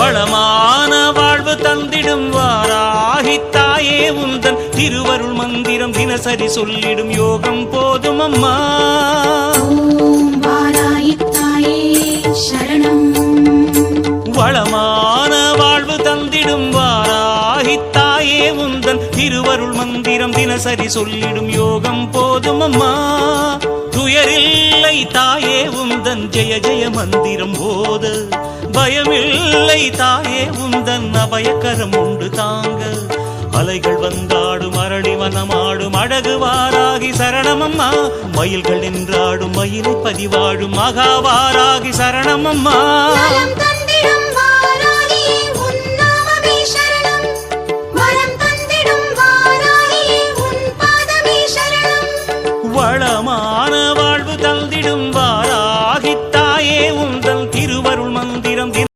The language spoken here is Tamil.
வளமான வாழ்வு தந்திடும் வாராகி தாயே உந்தன் திருவருள் மந்திரம் தினசரி சொல்லிடும் யோகம் போதும் அம்மா. ஓம் வாராகி தாயே சரணம். வளமான வாழ்வு தந்திடும் வாராகி தாயே உந்தன் திருவருள் மந்திரம் தினசரி சொல்லிடும் யோகம் போதும் அம்மா. துயரில்லை தாயே உந்தன் ஜெய ஜெய மந்திரம் போத, பயமில்லை தாயே உந்தன் அபயக்கரம் உண்டு தாங்க. அலைகள் வந்தாடும் அரளி வனமாடும் அழகு வாராகி சரணமம்மா. மயில்கள் நின்றாடும் மயிலை பதிவாடும் மகாவாராகி சரணமம்மா. நலம் தந்த